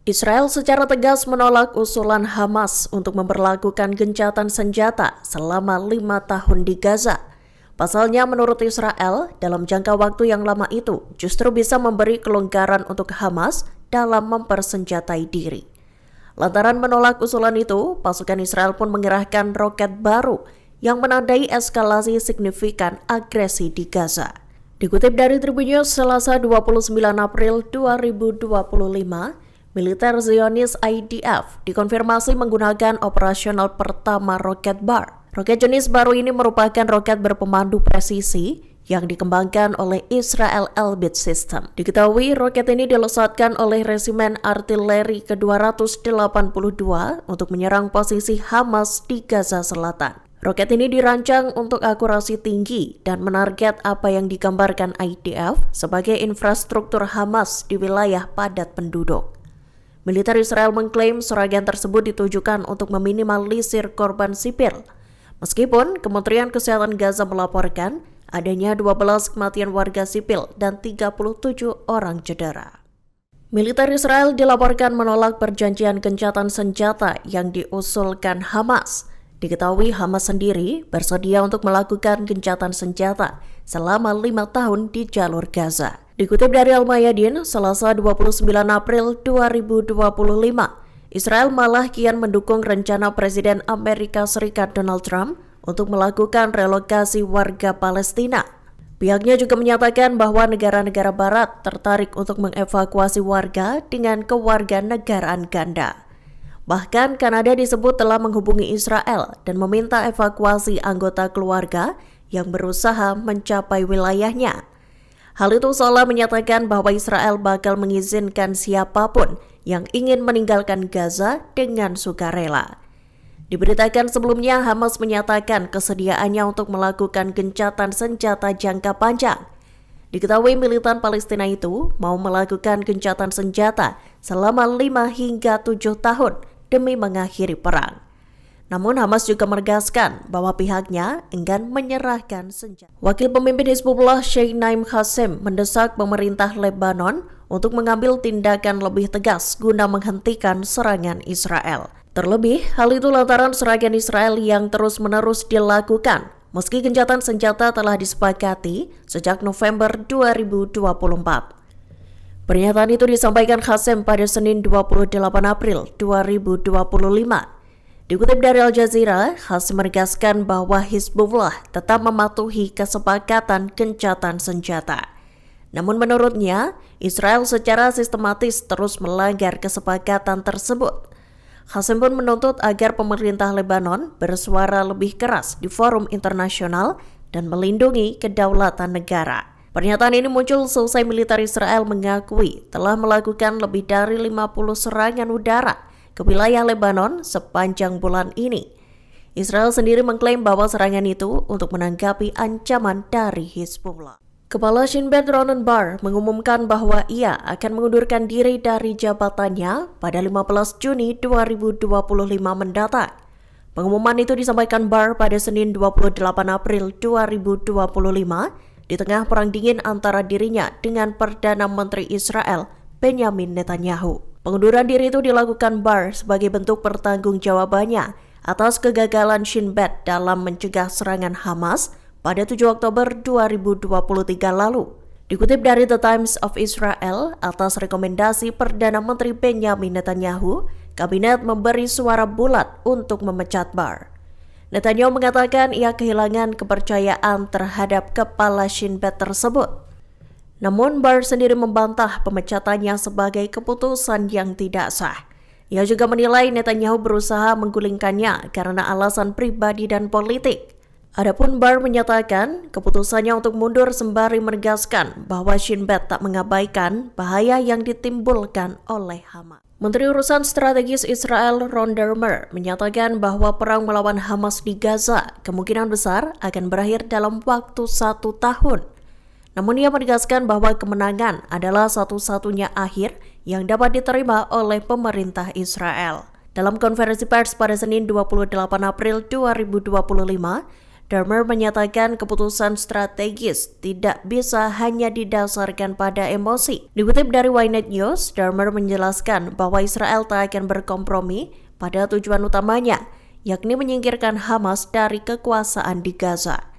Israel secara tegas menolak usulan Hamas untuk memperlakukan gencatan senjata selama 5 tahun di Gaza. Pasalnya menurut Israel, dalam jangka waktu yang lama itu justru bisa memberi kelonggaran untuk Hamas dalam mempersenjatai diri. Lantaran menolak usulan itu, pasukan Israel pun mengerahkan roket baru yang menandai eskalasi signifikan agresi di Gaza. Dikutip dari Tribun News Selasa 29 April 2025, militer Zionis IDF dikonfirmasi menggunakan operasional pertama roket bar. Roket jenis baru ini merupakan roket berpemandu presisi yang dikembangkan oleh Israel Elbit System. Diketahui roket ini dilesatkan oleh Resimen Artileri ke-282 untuk menyerang posisi Hamas di Gaza Selatan. Roket ini dirancang untuk akurasi tinggi dan menarget apa yang digambarkan IDF sebagai infrastruktur Hamas di wilayah padat penduduk. Militer Israel mengklaim serangan tersebut ditujukan untuk meminimalisir korban sipil. Meskipun Kementerian Kesehatan Gaza melaporkan adanya 12 kematian warga sipil dan 37 orang cedera. Militer Israel dilaporkan menolak perjanjian gencatan senjata yang diusulkan Hamas. Diketahui Hamas sendiri bersedia untuk melakukan gencatan senjata selama 5 tahun di jalur Gaza. Dikutip dari Al-Mayadin, Selasa 29 April 2025, Israel malah kian mendukung rencana Presiden Amerika Serikat Donald Trump untuk melakukan relokasi warga Palestina. Pihaknya juga menyatakan bahwa negara-negara barat tertarik untuk mengevakuasi warga dengan kewarganegaraan ganda. Bahkan Kanada disebut telah menghubungi Israel dan meminta evakuasi anggota keluarga yang berusaha mencapai wilayahnya. Hal itu seolah menyatakan bahwa Israel bakal mengizinkan siapapun yang ingin meninggalkan Gaza dengan sukarela. Diberitakan sebelumnya, Hamas menyatakan kesediaannya untuk melakukan gencatan senjata jangka panjang. Diketahui militan Palestina itu mau melakukan gencatan senjata selama 5 hingga 7 tahun demi mengakhiri perang. Namun Hamas juga menegaskan bahwa pihaknya enggan menyerahkan senjata. Wakil pemimpin Hizbullah Sheikh Naim Qassem mendesak pemerintah Lebanon untuk mengambil tindakan lebih tegas guna menghentikan serangan Israel. Terlebih, hal itu lantaran serangan Israel yang terus-menerus dilakukan, meski gencatan senjata telah disepakati sejak November 2024. Pernyataan itu disampaikan Qassem pada Senin 28 April 2025. Dikutip dari Al Jazeera, Qassem menegaskan bahwa Hizbullah tetap mematuhi kesepakatan gencatan senjata. Namun menurutnya, Israel secara sistematis terus melanggar kesepakatan tersebut. Qassem pun menuntut agar pemerintah Lebanon bersuara lebih keras di forum internasional dan melindungi kedaulatan negara. Pernyataan ini muncul seusai militer Israel mengakui telah melakukan lebih dari 50 serangan udara ke wilayah Lebanon sepanjang bulan ini. Israel sendiri mengklaim bahwa serangan itu untuk menanggapi ancaman dari Hizbullah. Kepala Shin Bet Ronen Bar mengumumkan bahwa ia akan mengundurkan diri dari jabatannya pada 15 Juni 2025 mendatang. Pengumuman itu disampaikan Bar pada Senin 28 April 2025 di tengah perang dingin antara dirinya dengan Perdana Menteri Israel Benjamin Netanyahu. Pengunduran diri itu dilakukan Bar sebagai bentuk pertanggungjawabannya atas kegagalan Shin Bet dalam mencegah serangan Hamas pada 7 Oktober 2023 lalu. Dikutip dari The Times of Israel, atas rekomendasi Perdana Menteri Benjamin Netanyahu, kabinet memberi suara bulat untuk memecat Bar. Netanyahu mengatakan ia kehilangan kepercayaan terhadap kepala Shin Bet tersebut. Namun Bar sendiri membantah pemecatannya sebagai keputusan yang tidak sah. Ia juga menilai Netanyahu berusaha menggulingkannya karena alasan pribadi dan politik. Adapun Bar menyatakan keputusannya untuk mundur sembari menegaskan bahwa Shin Bet tak mengabaikan bahaya yang ditimbulkan oleh Hamas. Menteri Urusan Strategis Israel Ron Dermer menyatakan bahwa perang melawan Hamas di Gaza kemungkinan besar akan berakhir dalam waktu 1 tahun. Namun ia menegaskan bahwa kemenangan adalah satu-satunya akhir yang dapat diterima oleh pemerintah Israel. Dalam konferensi pers pada Senin 28 April 2025, Dermer menyatakan keputusan strategis tidak bisa hanya didasarkan pada emosi. Dikutip dari Ynet News, Dermer menjelaskan bahwa Israel tak akan berkompromi pada tujuan utamanya, yakni menyingkirkan Hamas dari kekuasaan di Gaza.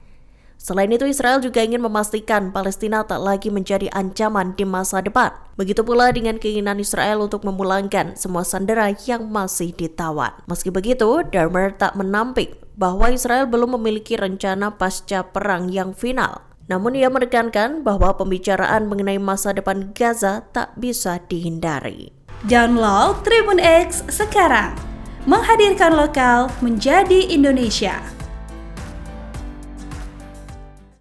Selain itu, Israel juga ingin memastikan Palestina tak lagi menjadi ancaman di masa depan. Begitu pula dengan keinginan Israel untuk memulangkan semua sandera yang masih ditawan. Meski begitu, Dermer tak menampik bahwa Israel belum memiliki rencana pasca perang yang final. Namun ia menekankan bahwa pembicaraan mengenai masa depan Gaza tak bisa dihindari. Download Tribun X sekarang, menghadirkan lokal menjadi Indonesia.